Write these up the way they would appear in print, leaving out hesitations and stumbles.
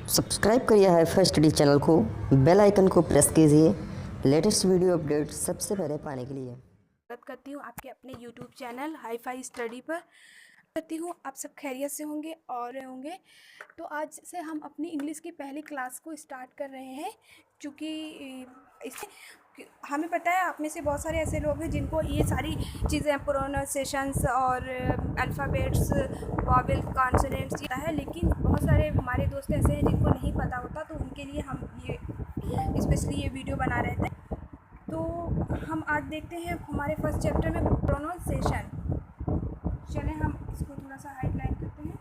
Subscribe करिए hi-fi study channel को, bell icon को प्रेस कीजिए लेटेस्ट वीडियो अपडेट सबसे पहले पाने के लिए। स्वागत करती हूँ आपके अपने YouTube चैनल हाईफाई स्टडी पर। करती हूँ आप सब खैरियत से होंगे और होंगे। तो आज से हम अपनी इंग्लिश की पहली क्लास को स्टार्ट कर रहे हैं, क्योंकि इसे हमें पता है आप में से बहुत सारे ऐसे लोग हैं जिनको ये सारी चीज़ें प्रोनाउंसिएशंस और अल्फ़ाबेट्स वॉवेल कॉन्सोनेंट्स पता है, लेकिन बहुत सारे हमारे दोस्त ऐसे हैं जिनको नहीं पता होता, तो उनके लिए हम ये स्पेशली ये वीडियो बना रहे थे। तो हम आज देखते हैं हमारे फर्स्ट चैप्टर में प्रोनाउंसिएशन। चलें हम इसको थोड़ा सा हाईलाइट करते हैं,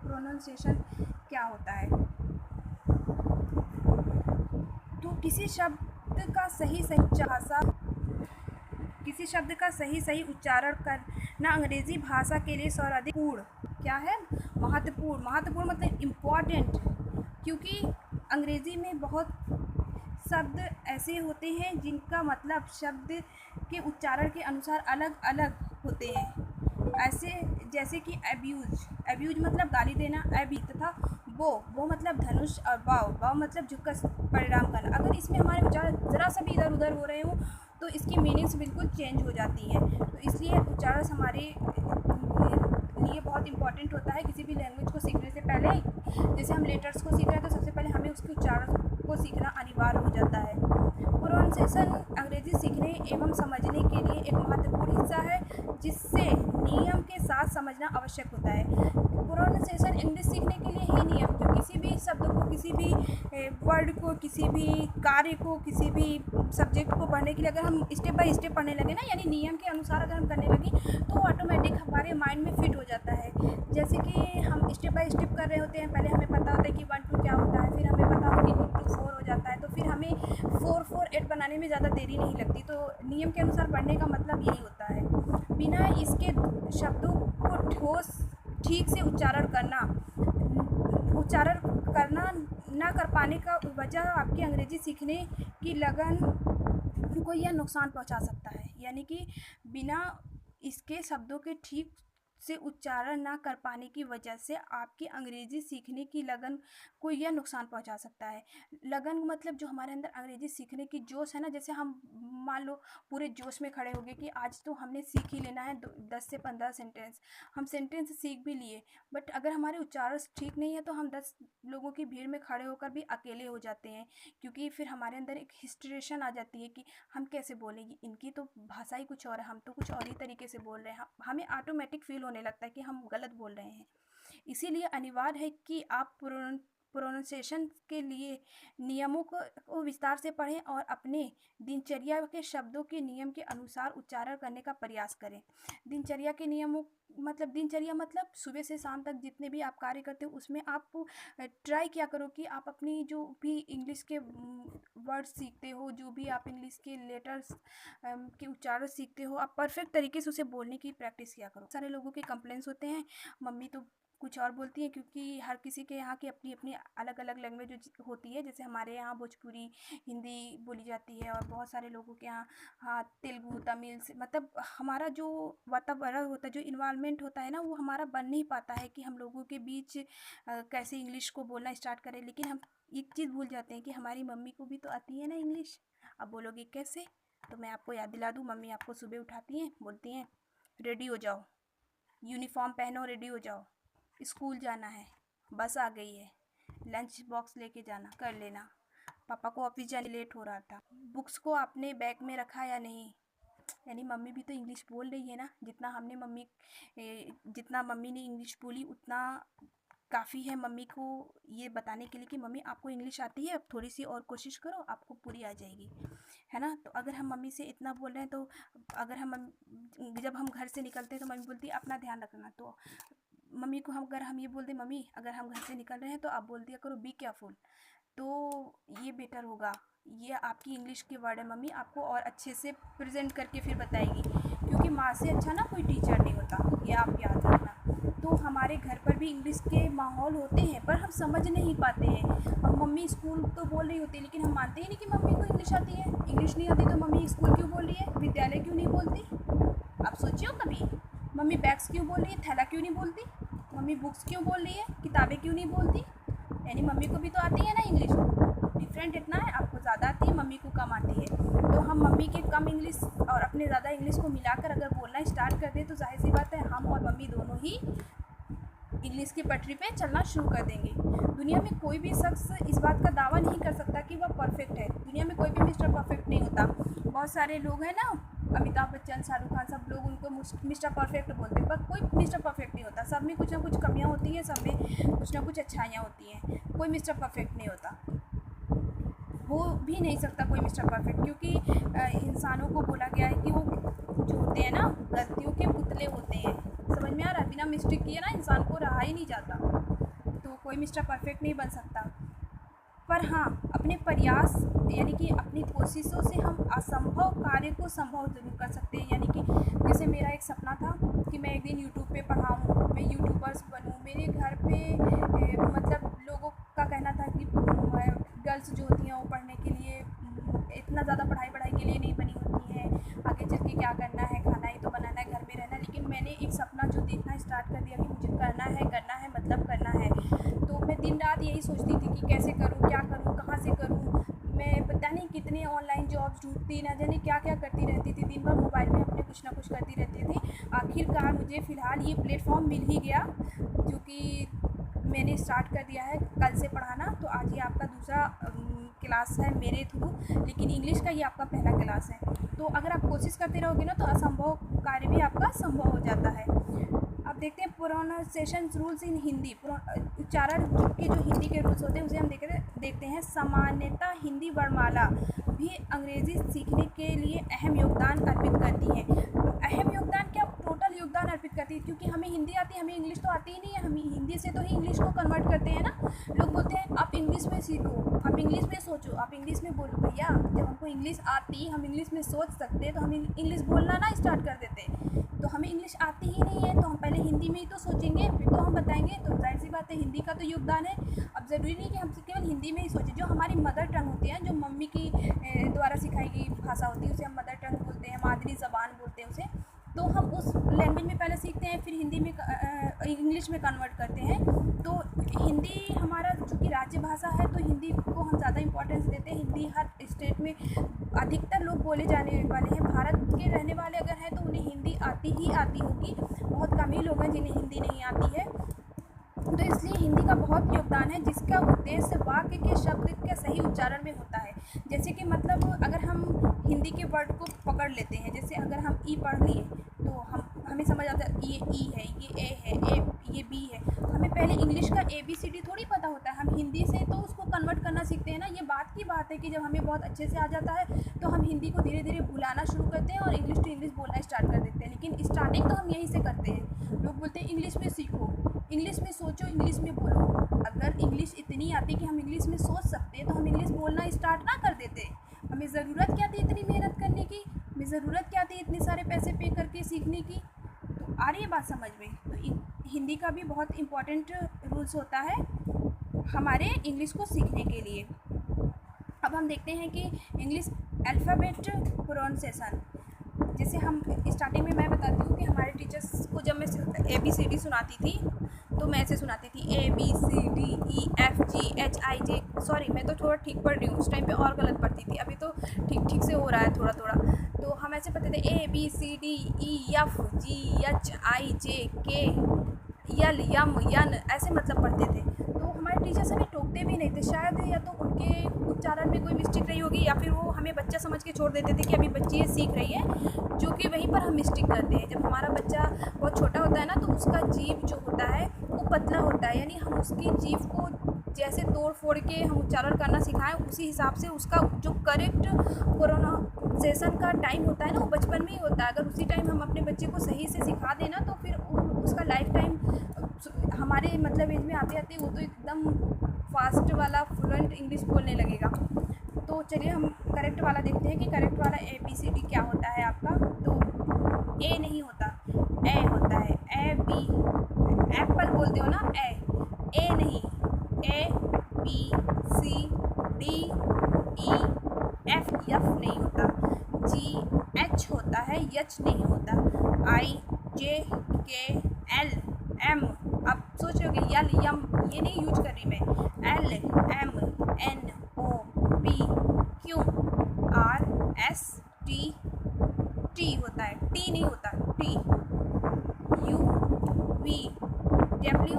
प्रोनाउंसिएशन क्या होता है। तो किसी शब्द का सही उच्चारण करना अंग्रेज़ी भाषा के लिए सर्वाधिक पूर्ण क्या है, महत्वपूर्ण मतलब इम्पॉर्टेंट, क्योंकि अंग्रेज़ी में बहुत शब्द ऐसे होते हैं जिनका मतलब शब्द के उच्चारण के अनुसार अलग अलग होते हैं। ऐसे जैसे कि एब्यूज मतलब गाली देना, एबी तथा वो मतलब धनुष, और वाव मतलब झुककर परिणाम करना। अगर इसमें हमारे उच्चारण ज़रा सा भी इधर उधर हो रहे हो तो इसकी मीनिंग्स बिल्कुल चेंज हो जाती है। तो इसलिए उच्चारण हमारे लिए बहुत इंपॉर्टेंट होता है किसी भी लैंग्वेज को सीखने से पहले। जैसे हम लेटर्स को सीख रहे हैं तो सबसे पहले हमें उसके उच्चारण को सीखना अनिवार्य हो जाता है। प्रोनाउंसिएशन अंग्रेजी सीखने एवं समझने के लिए एक महत्वपूर्ण हिस्सा है, जिससे नियम के साथ समझना आवश्यक होता है। प्रोनाउंसिएशन इंग्लिश सीखने के लिए ही नियम, जो किसी भी शब्द को, किसी भी वर्ड को, किसी भी कार्य को, किसी भी सब्जेक्ट को पढ़ने के लिए अगर हम स्टेप बाय स्टेप पढ़ने लगे ना, यानी नियम के अनुसार अगर हम करने लगे तो ऑटोमेटिक हमारे माइंड में फिट हो जाता है। जैसे कि हम स्टेप बाय स्टेप कर रहे होते हैं, पहले हमें पता होता है कि 1 2 क्या होता है, फिर हमें पता होता है कि 2 4 हो जाता है, तो फिर हमें 4 4 8 बनाने में ज़्यादा देरी नहीं लगती। तो नियम के अनुसार पढ़ने का मतलब यही होता है। बिना इसके शब्दों को ठोस ठीक से उच्चारण करना ना कर पाने का वजह आपकी अंग्रेजी सीखने की लगन को यह नुकसान पहुंचा सकता है। यानी कि बिना इसके शब्दों के ठीक से उच्चारण ना कर पाने की वजह से आपकी अंग्रेज़ी सीखने की लगन को यह नुकसान पहुंचा सकता है। लगन मतलब जो हमारे अंदर अंग्रेज़ी सीखने की जोश है ना, जैसे हम मान लो पूरे जोश में खड़े हो गए कि आज तो हमने सीख ही लेना है 10 से 15 सेंटेंस। हम सेंटेंस सीख भी लिए, बट अगर हमारे उच्चारण ठीक नहीं है तो हम 10 लोगों की भीड़ में खड़े होकर भी अकेले हो जाते हैं, क्योंकि फिर हमारे अंदर एक हिस्ट्रेशन आ जाती है कि हम कैसे बोलेंगे, इनकी तो भाषा ही कुछ और है, हम तो कुछ और ही तरीके से बोल रहे हैं। हमें ऑटोमेटिक फील होने लगता है कि हम गलत बोल रहे हैं। इसीलिए अनिवार्य है कि आप प्रोनाउंसिएशन के लिए नियमों को विस्तार से पढ़ें और अपने दिनचर्या के शब्दों के नियम के अनुसार उच्चारण करने का प्रयास करें। दिनचर्या के नियमों दिनचर्या मतलब सुबह से शाम तक जितने भी आप कार्य करते हो उसमें आप ट्राई किया करो कि आप अपनी जो भी इंग्लिश के वर्ड्स सीखते हो, जो भी आप इंग्लिश के लेटर्स के उच्चारण सीखते हो, आप परफेक्ट तरीके से उसे बोलने की प्रैक्टिस किया करो। सारे लोगों के कंप्लेंट्स होते हैं, मम्मी तो कुछ और बोलती हैं, क्योंकि हर किसी के यहाँ की अपनी अपनी अलग अलग लैंग्वेज होती है। जैसे हमारे यहाँ भोजपुरी हिंदी बोली जाती है, और बहुत सारे लोगों के यहाँ हाँ तेलुगु तमिल से, मतलब हमारा जो वातावरण होता है, जो इन्वायरमेंट होता है ना, वो हमारा बन नहीं पाता है कि हम लोगों के बीच कैसे इंग्लिश को बोलना स्टार्ट करें। लेकिन हम एक चीज़ भूल जाते हैं कि हमारी मम्मी को भी तो आती है ना इंग्लिश। अब बोलोगे कैसे, तो मैं आपको याद दिला दूँ। मम्मी आपको सुबह उठाती हैं, बोलती हैं रेडी हो जाओ, यूनिफॉर्म पहनो, रेडी हो जाओ, स्कूल जाना है, बस आ गई है, लंच बॉक्स लेके जाना, कर लेना, पापा को ऑफिस जाने लेट हो रहा था, बुक्स को आपने बैग में रखा या नहीं। यानी मम्मी भी तो इंग्लिश बोल रही है ना। जितना मम्मी ने इंग्लिश बोली उतना काफ़ी है मम्मी को ये बताने के लिए कि मम्मी आपको इंग्लिश आती है, अब थोड़ी सी और कोशिश करो, आपको पूरी आ जाएगी, है ना। तो अगर हम मम्मी से इतना बोल रहे हैं, तो जब हम घर से निकलते हैं तो मम्मी बोलती है अपना ध्यान रखना। तो मम्मी को अगर हम ये बोल दें, मम्मी अगर हम घर से निकल रहे हैं तो आप बोल दिया करो बी केयरफुल, तो ये बेटर होगा। ये आपकी इंग्लिश के वर्ड है, मम्मी आपको और अच्छे से प्रेजेंट करके फिर बताएगी, क्योंकि माँ से अच्छा ना कोई टीचर नहीं होता, ये आप याद रखना। तो हमारे घर पर भी इंग्लिश के माहौल होते हैं, पर हम समझ नहीं पाते हैं। अब मम्मी स्कूल तो बोल रही होती है, लेकिन हम मानते ही नहीं कि मम्मी को इंग्लिश आती है। इंग्लिश नहीं आती तो मम्मी स्कूल क्यों बोल रही है, विद्यालय क्यों नहीं बोलती। आप सोचिए कभी, मम्मी बैग्स क्यों बोल रही है, थैला क्यों नहीं बोलती, मम्मी बुक्स क्यों बोल रही है, किताबें क्यों नहीं बोलती। यानी मम्मी को भी तो आती है ना इंग्लिश, डिफरेंट इतना है, आपको ज़्यादा आती है, मम्मी को कम आती है। तो हम मम्मी के कम इंग्लिश और अपने ज़्यादा इंग्लिश को मिलाकर अगर बोलना स्टार्ट कर दें तो जाहिर सी बात है हम और मम्मी दोनों ही इंग्लिश की पटरी पे चलना शुरू कर देंगे। दुनिया में कोई भी शख्स इस बात का दावा नहीं कर सकता कि वह परफेक्ट है। दुनिया में कोई भी मिस्टर परफेक्ट नहीं होता। बहुत सारे लोग हैं ना, अमिताभ बच्चन, शाहरुख खान, सब लोग उनको मिस्टर परफेक्ट बोलते हैं, पर कोई मिस्टर परफेक्ट नहीं होता। सब में कुछ ना कुछ कमियां होती हैं, सब में कुछ ना कुछ अच्छाइयाँ होती हैं। कोई मिस्टर परफेक्ट नहीं होता, हो भी नहीं सकता कोई मिस्टर परफेक्ट, क्योंकि इंसानों को बोला गया है कि वो जो होते हैं ना गलतियों के पुतले होते हैं। समझ में आ रहा है? बिना मिस्टेक किए ना इंसान को रहा ही नहीं जाता। तो कोई मिस्टर परफेक्ट नहीं बन सकता, पर हाँ अपने प्रयास यानी कि अपनी कोशिशों से हम असंभव कार्य को संभव जरूर कर सकते हैं। यानी कि जैसे मेरा एक सपना था कि मैं एक दिन यूट्यूब पे पढ़ाऊँ, मैं यूट्यूबर्स बनूँ। मेरे घर पे मतलब लोगों का कहना था कि गर्ल्स जो होती हैं वो पढ़ने के लिए इतना ज़्यादा पढ़ाई के लिए नहीं बनी होती हैं, आगे चल के क्या करना है, खाना ही तो बनाना है, घर में रहना है। लेकिन मैंने एक सपना जो देखना स्टार्ट कर दिया कि मुझे करना है मतलब करना है। तो मैं दिन रात यही सोचती थी कि कैसे करूँ, क्या करूँ, कहाँ से करूँ। मैं पता नहीं कितने ऑनलाइन जॉब्स ढूंढती, ना जाने क्या क्या करती रहती थी, दिन भर मोबाइल में अपने कुछ ना कुछ करती रहती थी। आखिरकार मुझे फ़िलहाल ये प्लेटफॉर्म मिल ही गया, जो कि मैंने स्टार्ट कर दिया है कल से पढ़ाना। तो आज ये आपका दूसरा क्लास है मेरे थ्रू, लेकिन इंग्लिश का ये आपका पहला क्लास है। तो अगर आप कोशिश करते रहोगे ना तो असंभव कार्य भी आपका संभव हो जाता है। अब देखते हैं प्रोनाउंसिएशन रूल्स इन हिंदी। उच्चारण के जो हिंदी के रूल्स होते हैं उसे हम देखते हैं। सामान्यतः हिंदी वर्णमाला भी अंग्रेज़ी सीखने के लिए अहम योगदान अर्पित करती है। अहम योगदान क्या, टोटल योगदान अर्पित करती है, क्योंकि हमें हिंदी आती है, हमें इंग्लिश तो आती ही नहीं है। हम हिंदी से तो ही इंग्लिश को कन्वर्ट करते हैं ना। लोग बोलते हैं आप इंग्लिश में सीखो, आप इंग्लिश में सोचो, आप इंग्लिश में बोलो। भैया जब हमको इंग्लिश आती, हम इंग्लिश में सोच सकते तो हम इंग्लिश बोलना ना स्टार्ट कर देते। तो हमें इंग्लिश आती ही नहीं है तो हम पहले हिंदी में ही तो सोचेंगे, फिर तो हम बताएंगे। तो जाहिर सी बात है हिंदी का तो योगदान है। अब ज़रूरी नहीं कि हम केवल हिंदी में ही सोचें। जो हमारी मदर टंग होती है, जो मम्मी की द्वारा सिखाई गई भाषा होती है, उसे हम मदर टंग बोलते हैं, मादरी ज़बान बोलते हैं उसे। तो हम उस लैंग्वेज में पहले सीखते हैं, फिर हिंदी में इंग्लिश में कन्वर्ट करते हैं। तो हिंदी हमारा चूँकि राज्य भाषा है तो हिंदी को हम ज़्यादा इंपॉर्टेंस देते हैं। हिंदी हर स्टेट में अधिकतर लोग बोले जाने वाले हैं। भारत के रहने वाले अगर हैं तो उन्हें हिंदी आती ही आती होगी, बहुत कम ही लोग हैं जिन्हें हिंदी नहीं आती है। तो इसलिए हिंदी का बहुत योगदान है, जिसका उद्देश्य वाक्य के शब्द के सही उच्चारण में होता है। जैसे कि मतलब अगर हम हिंदी के वर्ड को पकड़ लेते हैं, जैसे अगर हम ई पढ़ लिए तो हमें समझ आता है ये ई है, ये ए है, ये बी है। हमें पहले इंग्लिश का ABCD थोड़ी पता होता है, हम हिंदी से तो उसको कन्वर्ट करना सीखते हैं ना। ये बात की बात है कि जब हमें बहुत अच्छे से आ जाता है तो हम हिंदी को धीरे धीरे भुलाना शुरू करते हैं और इंग्लिश टू इंग्लिश बोलना स्टार्ट कर देते हैं। लेकिन स्टार्टिंग तो हम यहीं से करते हैं। लोग बोलते हैं इंग्लिश में सीखो, इंग्लिश में सोचो, इंग्लिश में बोलो। अगर इंग्लिश इतनी आती कि हम इंग्लिश में सोच सकते तो हम इंग्लिश बोलना स्टार्ट ना कर देते। हमें ज़रूरत क्या थी इतनी मेहनत करने की, हमें ज़रूरत क्या थी इतने सारे पैसे पे करके सीखने की। तो आ रही है बात समझ में? तो हिंदी का भी बहुत इम्पॉर्टेंट रूल्स होता है हमारे इंग्लिश को सीखने के लिए। अब हम देखते हैं कि इंग्लिश अल्फ़ाबेट प्रोनाउंसिएशन। जैसे हम स्टार्टिंग में मैं बताती हूँ कि हमारे टीचर्स को जब मैं ABCD सुनाती थी तो मैं ऐसे सुनाती थी ABCDEFGHIJ। सॉरी, मैं तो थोड़ा ठीक पढ़ रही हूँ, उस टाइम पे और गलत पढ़ती थी, अभी तो ठीक से हो रहा है थोड़ा थोड़ा। तो हम ऐसे पढ़ते थे ABCDEFGHIJK LMN, ऐसे मतलब पढ़ते थे। तो हमारे टीचर्स हमें टोकते भी नहीं थे। शायद या तो उनके उच्चारण में कोई मिस्टेक रही होगी, या फिर वो हमें बच्चा समझ के छोड़ देते थे कि अभी बच्ची ये सीख रही है, जो कि वहीं पर हम मिस्टेक करते हैं। जब हमारा बच्चा बहुत छोटा होता है ना तो उसका जीभ जो होता है वो पतला होता है, यानी हम उसकी जीभ को जैसे तोड़ फोड़ के हम उच्चारण करना सिखाएं उसी हिसाब से उसका जो करेक्ट प्रोनाउंसिएशन का टाइम होता है ना वो बचपन में ही होता है। अगर उसी टाइम हम अपने बच्चे को सही से सिखा देना तो फिर उसका लाइफ टाइम हमारे मतलब एज में आते आते वो तो एकदम फास्ट वाला फ्लुएंट इंग्लिश बोलने लगेगा। तो चलिए हम करेक्ट वाला देखते हैं कि करेक्ट वाला ABCD क्या होता है आपका। तो ए नहीं होता, ए होता है। AB एप्पल बोलते हो ना, ए नहीं, ABCDEF नहीं होता। GH होता है, H नहीं होता। IJKLM। अब सोच रहे हो कि यल यम ये नहीं यूज कर रही मैं, L M N O P Q R S T T होता है, T नहीं होता, T U V W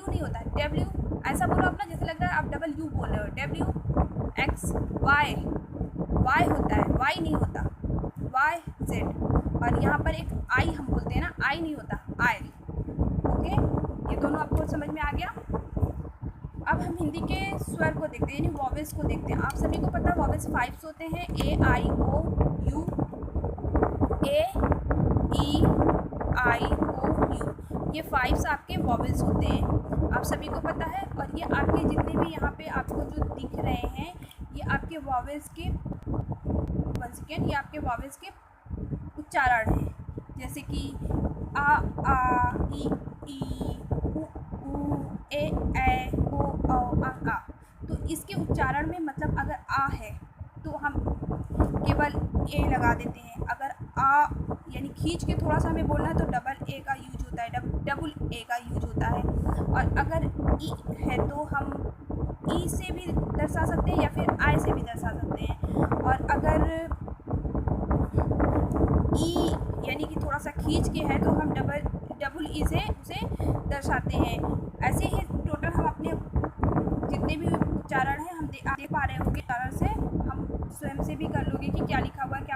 नहीं होता है, W ऐसा बोलो आप ना जैसे लग रहा है आप डबल U बोल रहे हो, W X Y Y होता है, Y नहीं होता, Y Z, और यहाँ पर एक I हम बोलते हैं ना, I नहीं होता, I। ओके, ये दोनों आपको समझ में आ गया। अब हम हिंदी के स्वर को देखते हैं, यानी वॉवेल्स को देखते हैं। आप सभी को पता है वॉवेल्स 5 होते हैं, A I O U, A E I O U, ये 5 आपके वॉवेल्स होते हैं, आप सभी को पता है। और ये आपके जितने भी यहाँ पे आपको जो दिख रहे हैं ये आपके वॉवेल्स के, वन सेकेंड, ये आपके वॉवेल्स के उच्चारण हैं, जैसे कि आ ई उ ए ओ आ। तो इसके उच्चारण में मतलब अगर आ है तो हम केवल ए लगा देते हैं, अगर आ यानी खींच के थोड़ा सा हमें बोलना है तो डबल ए का यूज होता है, डबल ए का यूज होता है। और अगर ई है तो हम ई से भी दर्शा सकते हैं या फिर आई से भी दर्शा सकते हैं। और अगर ई यानी कि थोड़ा सा खींच के है तो हम डबल ई से उसे दर्शाते हैं। ऐसे ही टोटल हम अपने जितने भी उच्चारण हैं हम देख पा रहे होंगे, उच्चारण से हम स्वयं से भी कर लोगे कि क्या लिखा हुआ है, क्या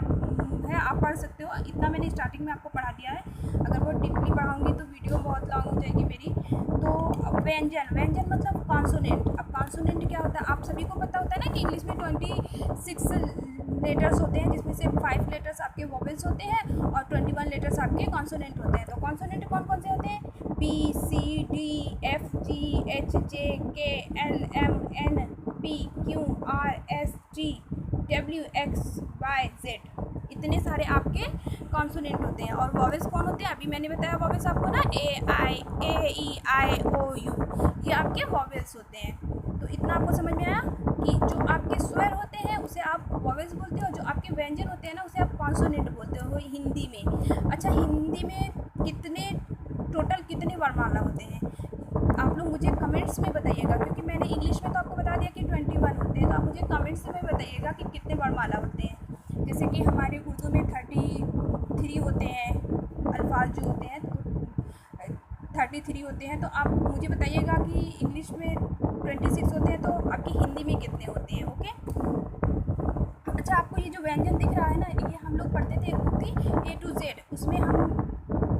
है, आप पढ़ सकते हो। इतना मैंने स्टार्टिंग में आपको पढ़ा दिया है, अगर वो डीपली पढ़ाऊँगी तो वीडियो बहुत लॉन्ग हो जाएगी मेरी। तो व्यंजन मतलब कॉन्सोनेंट। अब कॉन्सोनेंट क्या होता है, आप सभी को पता होता है ना कि इंग्लिश में 26 लेटर्स होते हैं, जिसमें से 5 लेटर्स आपके वोवेल्स होते हैं और 21 लेटर्स आपके कॉन्सोनेंट होते हैं। तो कॉन्सोनेंट कौन कौन से होते हैं, B C D F G H J K L M N P Q R S T W X Y Z, इतने सारे आपके कॉन्सोनेंट होते हैं। और वॉवेल्स कौन होते हैं, अभी मैंने बताया वॉवेल्स आपको ना, A E I O U, ये आपके वॉवेल्स होते हैं। तो इतना आपको समझ में आया कि जो आपके स्वर होते हैं उसे आप वॉवेल्स बोलते हो, जो आपके व्यंजन होते हैं ना उसे आप कॉन्सोनेंट बोलते हो हिंदी में। अच्छा, हिंदी में टोटल कितने वर्णमाला होते हैं, आप लोग मुझे कमेंट्स में बताइएगा, क्योंकि मैंने इंग्लिश में तो आपको बता दिया कि 21 होते हैं, तो आप मुझे कमेंट्स में बताइएगा कि कितने वर्णमाला होते हैं। जैसे कि हमारे उर्दू में 33 होते हैं अल्फाज जो होते हैं, 33 होते हैं, तो आप मुझे बताइएगा कि इंग्लिश में 26 होते हैं, तो आपकी हिंदी में कितने होते हैं। ओके, अच्छा, आपको ये जो व्यंजन दिख रहा है ना, ये हम लोग पढ़ते थे, एक बुक थी A to Z, उसमें हम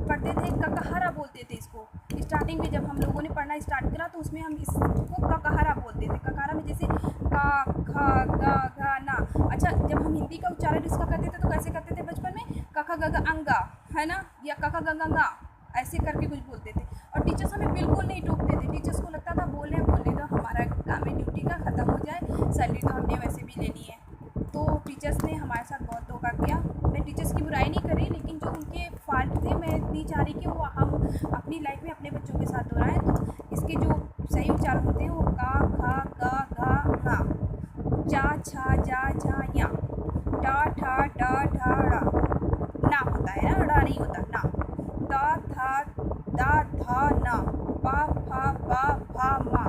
पढ़ते थे ककहरा बोलते थे इसको। स्टार्टिंग में जब हम लोगों ने पढ़ना स्टार्ट करा तो उसमें हम इसको ककहरा बोलते थे। ककहरा में जैसे का ख ग घ ना। अच्छा, जब हम हिंदी का उच्चारण इसका करते थे तो कैसे करते थे बचपन में, क ख ग घ अंगा, है ना, या क ख ग घ ङा, ऐसे करके कुछ बोलते थे। और टीचर्स हमें बिल्कुल नहीं टोकते थे, टीचर्स को लगता था बोलने तो हमारा काम है ड्यूटी का, ख़त्म हो जाए, सैलरी तो हमने वैसे भी लेनी है। तो टीचर्स ने हमारे साथ बहुत धोखा किया। मैं टीचर्स की बुराई नहीं कर रही, लेकिन जो उनके फॉल्ट थे मैं नहीं चाह रही कि वो हम अपनी लाइफ में अपने बच्चों के साथ दोहराएं। तो इसके जो सही उच्चारण होते हैं वो का ख ग घ ङा, चा छा जा झा या, टा ठा डा ढा ड़ा, ना होता है ना, ड़ा नहीं होता, ना, ता था दा धा ना, पा फा बा भा मा,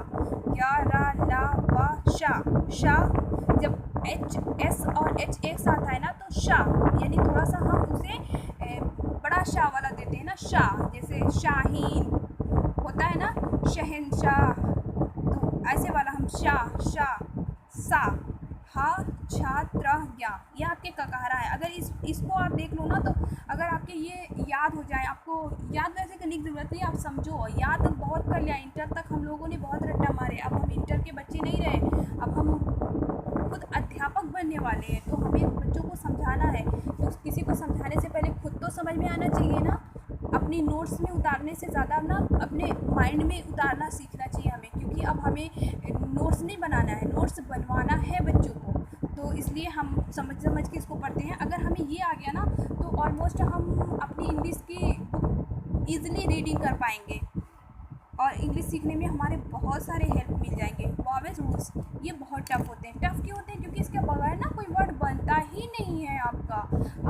या रा ला वा शा। शा जब HS और H एक साथ आए ना तो शाह, यानी थोड़ा सा हम उसे बड़ा शाह वाला देते हैं ना, शाह, जैसे शाहीन होता है ना, शहनशाह, तो ऐसे वाला हम शाह, शाह, सा, हा छा त्र या, ये आपके ककहरा है। अगर इसको आप देख लो ना, तो अगर आपके ये याद हो जाए, आपको याद वैसे करने की ज़रूरत नहीं, आप समझो, याद बहुत कर लिया। इंटर तक हम लोगों ने बहुत रट्टा मारे, अब हम इंटर के बच्चे नहीं रहे, अब हम खुद अध्यापक बनने वाले हैं, तो हमें बच्चों को समझाना है। तो किसी को समझाने से पहले खुद तो समझ में आना चाहिए ना, अपनी नोट्स में उतारने से ज़्यादा ना अपने माइंड में उतारना सीखना चाहिए हमें, क्योंकि अब हमें नोट्स नहीं बनाना है, नोट्स बनवाना है बच्चों को। तो इसलिए हम समझ के इसको पढ़ते हैं। अगर हमें ये आ गया ना तो ऑलमोस्ट हम अपनी इंग्लिश की बुक ईज़िली रीडिंग कर पाएंगे और इंग्लिश सीखने में हमारे बहुत सारे हेल्प मिल जाएंगे। वॉवेल्स रूल्स ये बहुत टफ होते हैं। टफ क्यों होते हैं? क्योंकि इसके बगैर ना कोई वर्ड बनता ही नहीं है आपका।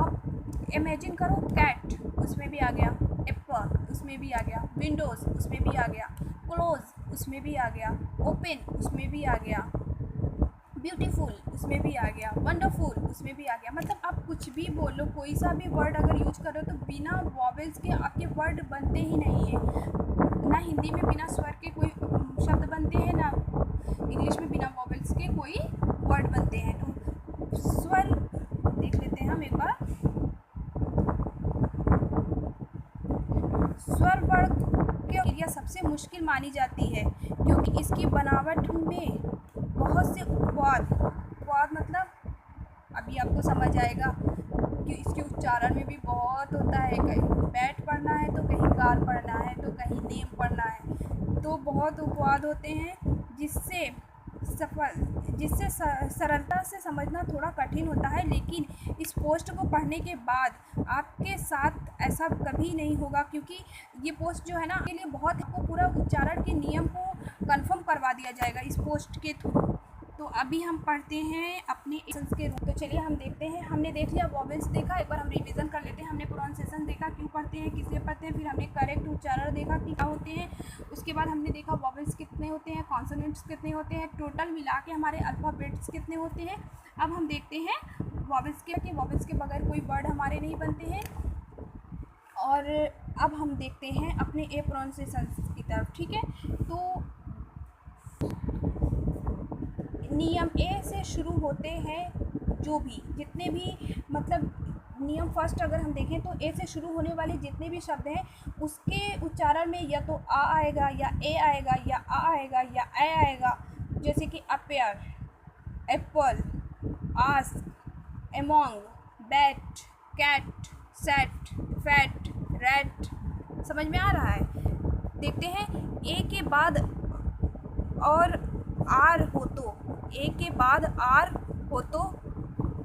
आप इमेजिन करो, कैट उसमें भी आ गया, एप्पल उसमें भी आ गया, विंडोज़ उसमें भी आ गया, क्लोज उसमें भी आ गया, ओपन उसमें भी आ गया, ब्यूटीफुल उसमें भी आ गया, वंडरफुल उसमें भी आ गया। मतलब आप कुछ भी बोलो, कोई सा भी वर्ड अगर यूज करो तो बिना वॉवेल्स के आपके वर्ड बनते ही नहीं है। ना हिंदी में बिना स्वर के कोई शब्द बनते हैं, ना इंग्लिश में बिना वॉवेल्स के कोई वर्ड बनते हैं। तो स्वर देख लेते हैं हम एक बार। स्वर वर्ग के क्रिया सबसे मुश्किल मानी जाती है क्योंकि इसकी बनावट में बहुत से उपवाद मतलब अभी आपको समझ आएगा कि इसके उच्चारण में भी बहुत होता है। कहीं बैठ पढ़ना है तो कहीं कार पढ़ना है तो कहीं नेम पढ़ना है, तो बहुत उपवाद होते हैं जिससे सरलता से समझना थोड़ा कठिन होता है। लेकिन इस पोस्ट को पढ़ने के बाद आपके साथ ऐसा कभी नहीं होगा, क्योंकि ये पोस्ट जो है ना के लिए बहुत आपको पूरा उच्चारण के नियम को कंफर्म करवा दिया जाएगा इस पोस्ट के थ्रू। तो अभी हम पढ़ते हैं अपने एक्शंस के रूप। तो चलिए हम देखते हैं। हमने देख लिया वॉवेल्स देखा, एक बार हम रिवीजन कर लेते हैं। हमने प्रोनाउंसिएशन देखा, क्यों पढ़ते हैं, किसलिए पढ़ते हैं, फिर हमने करेक्ट उच्चारण देखा कि क्या होते हैं। उसके बाद हमने देखा वॉवेल्स कितने होते हैं, कॉन्सोनेंट्स कितने होते हैं, टोटल मिला के हमारे अल्फ़ाबेट्स कितने होते हैं। अब हम देखते हैं वॉवेल्स के कि वॉवेल्स के बगैर कोई वर्ड हमारे नहीं बनते हैं। और अब हम देखते हैं अपने ए प्रोनाउंसिएशन की तरफ, ठीक है। तो नियम ए से शुरू होते हैं जो भी जितने भी मतलब नियम फर्स्ट अगर हम देखें तो ए से शुरू होने वाले जितने भी शब्द हैं उसके उच्चारण में या तो आ आएगा या ए आएगा या आ आएगा या ए आएगा। जैसे कि appear, apple, ask, among, bat, cat, set, fat, rat. समझ में आ रहा है। देखते हैं ए के बाद और आर हो तो, ए के बाद आर हो तो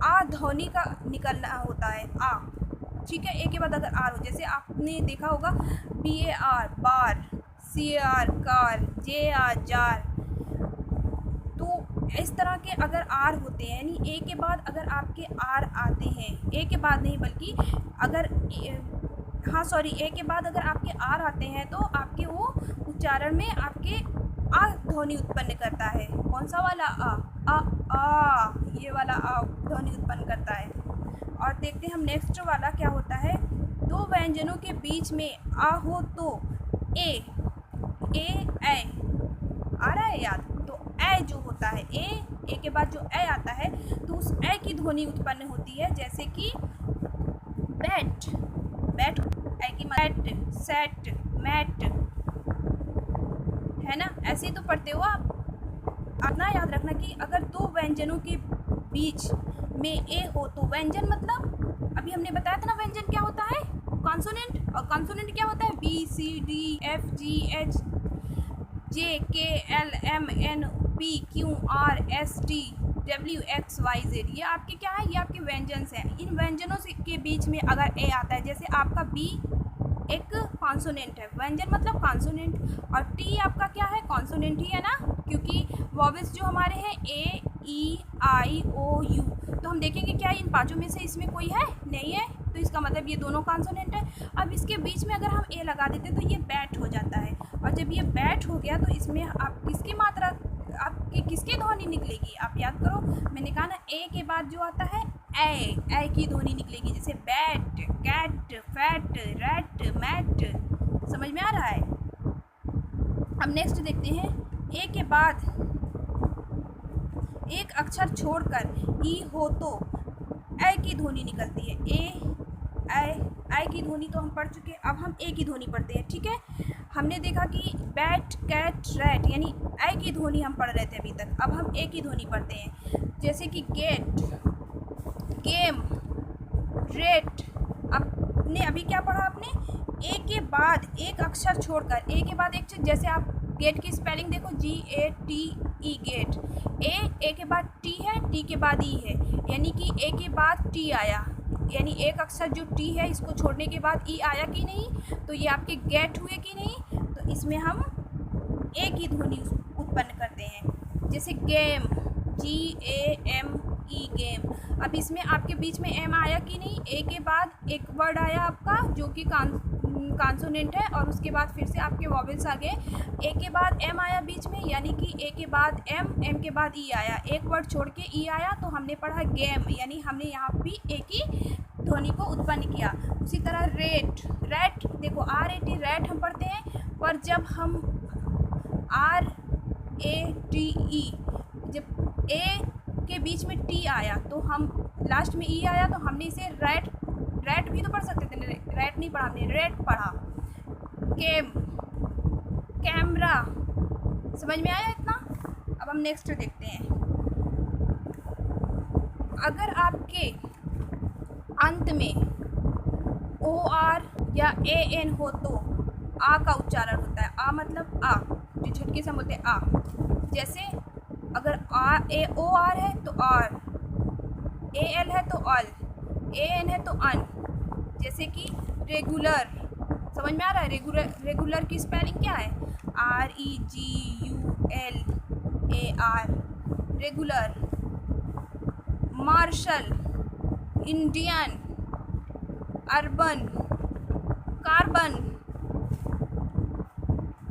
आ ध्वनि का निकलना होता है आ, ठीक है। ए के बाद अगर आर हो, जैसे आपने देखा होगा BAR बार, CAR कार, JAR जार। तो इस तरह के अगर आर होते हैं, यानी ए के बाद अगर आपके आर आते हैं, ए के बाद नहीं बल्कि अगर ए के बाद अगर आपके आर आते हैं तो आपके वो उच्चारण में आपके आ ध्वनि उत्पन्न करता है। कौन सा वाला आ, ये वाला आ ध्वनि उत्पन्न करता है। और देखते हैं हम नेक्स्ट वाला क्या होता है। दो व्यंजनों के बीच में आ हो तो ए आ रहा है याद। तो ए जो होता है ए के बाद जो ए आता है तो उस ए की ध्वनि उत्पन्न होती है। जैसे कि बैट, ए की बैट, सेट, मैट, है ना। ऐसे ही तो पढ़ते हो आप। अपना याद रखना कि अगर दो व्यंजनों के बीच में ए हो तो व्यंजन मतलब अभी हमने बताया था ना, व्यंजन क्या होता है कॉन्सोनेंट, और कॉन्सोनेंट क्या होता है BCDFGH JKLMNOPQRST WXYZ। ये आपके क्या है, ये आपके व्यंजन्स हैं। इन व्यंजनों के बीच में अगर ए आता है, जैसे आपका बी एक कॉन्सोनेंट है, व्यंजन मतलब कॉन्सोनेंट, और टी आपका क्या है कॉन्सोनेंट ही है ना, क्योंकि वॉवेल्स जो हमारे हैं AEIOU। तो हम देखेंगे क्या इन पांचों में से इसमें कोई है नहीं है, तो इसका मतलब ये दोनों कॉन्सोनेंट है। अब इसके बीच में अगर हम ए लगा देते तो ये बैट हो जाता है, और जब ये बैट हो गया तो इसमें आप किसकी मात्रा, आपकी किसकी ध्वनि निकलेगी, आप याद करो। मैंने कहा ना ए के बाद जो आता है ए की ध्वनि निकलेगी, जैसे bat, cat, fat, rat, mat. समझ में आ रहा है। अब नेक्स्ट देखते हैं। ए के बाद एक अक्षर छोड़कर ई हो तो ए की ध्वनि निकलती है। ए की ध्वनि तो हम पढ़ चुके हैं, अब हम ए की ध्वनि पढ़ते हैं, ठीक है। हमने देखा कि बैट, कैट, रैट, यानी ए की ध्वनि हम पढ़ रहे थे अभी तक। अब हम ए की ध्वनि पढ़ते हैं, जैसे कि गेट, गेम, रेट। आपने अभी क्या पढ़ा, आपने ए के बाद एक अक्षर छोड़कर, ए के बाद एक चीज, जैसे आप गेट की स्पेलिंग देखो GATE गेट। ए के बाद टी है, टी के बाद ई है, यानी कि ए के बाद टी आया, यानी एक अक्षर जो टी है इसको छोड़ने के बाद ई आया कि नहीं, तो ये आपके गेट हुए कि नहीं। तो इसमें हम ए की ध्वनि उत्पन्न करते हैं, जैसे गेम, GAME गेम। अब इसमें आपके बीच में एम आया कि नहीं, ए के बाद एक वर्ड आया आपका जो कि कॉन्सोनेंट है और उसके बाद फिर से आपके वॉवेल्स आ गए। ए के बाद एम आया बीच में, यानी कि ए के बाद एम, एम के बाद ई आया, एक वर्ड छोड़ के ई आया तो हमने पढ़ा गेम, यानी हमने यहाँ भी ए की ध्वनि को उत्पन्न किया। उसी तरह रेट, रैट, देखो आर ए टी रैट हम पढ़ते हैं, पर जब हम आर ए टी ई, जब ए के बीच में टी आया तो हम लास्ट में ई आया तो हमने इसे रैट, रैट भी तो पढ़ सकते थे, रैट नहीं पढ़ा हमने, रेट पढ़ा। केम, कैमरा, समझ में आया इतना? अब हम नेक्स्ट देखते हैं। अगर आपके अंत में ओ आर या ए एन हो तो आ का उच्चारण होता है। आ मतलब आ, जो झटके से हम बोलते हैं आ। जैसे अगर आ ए ओ आर है तो आर, ए एल है तो अल, ए एन है तो अन। जैसे कि रेगुलर, समझ में आ रहा है? रेगुलर, रेगुलर की स्पेलिंग क्या है? R E G U L A R, regular. Marshal, Indian, urban, carbon,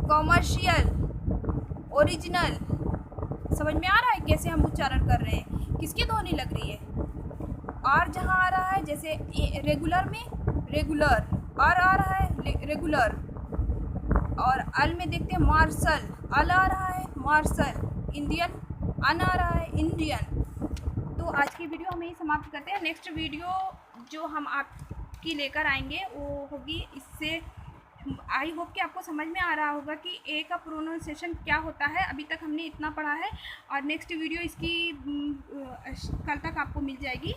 commercial, original. समझ में आ रहा है कैसे हम उच्चारण कर रहे हैं, किसकी ध्वनि लग रही है? आर जहाँ आ रहा है, जैसे रेगुलर में रेगुलर, आर आ रहा है रेगुलर, और अल में देखते हैं मार्शल, अल आ रहा है मार्शल, इंडियन, अन आ रहा है इंडियन। तो आज की वीडियो हम यही समाप्त करते हैं। नेक्स्ट वीडियो जो हम आपकी लेकर आएंगे वो होगी, इससे आई होप कि आपको समझ में आ रहा होगा कि ए का प्रोनाउंसिएशन क्या होता है। अभी तक हमने इतना पढ़ा है और नेक्स्ट वीडियो इसकी कल तक आपको मिल जाएगी।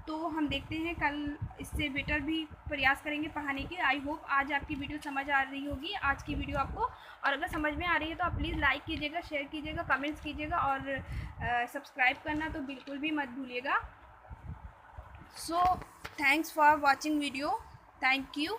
तो हम देखते हैं कल इससे बेटर भी प्रयास करेंगे पढ़ाने की। आई होप आज आपकी वीडियो समझ आ रही होगी, आज की वीडियो आपको। और अगर समझ में आ रही है तो आप प्लीज़ लाइक कीजिएगा, शेयर कीजिएगा, कमेंट्स कीजिएगा और सब्सक्राइब करना तो बिल्कुल भी मत भूलिएगा। So thanks for watching video, thank you.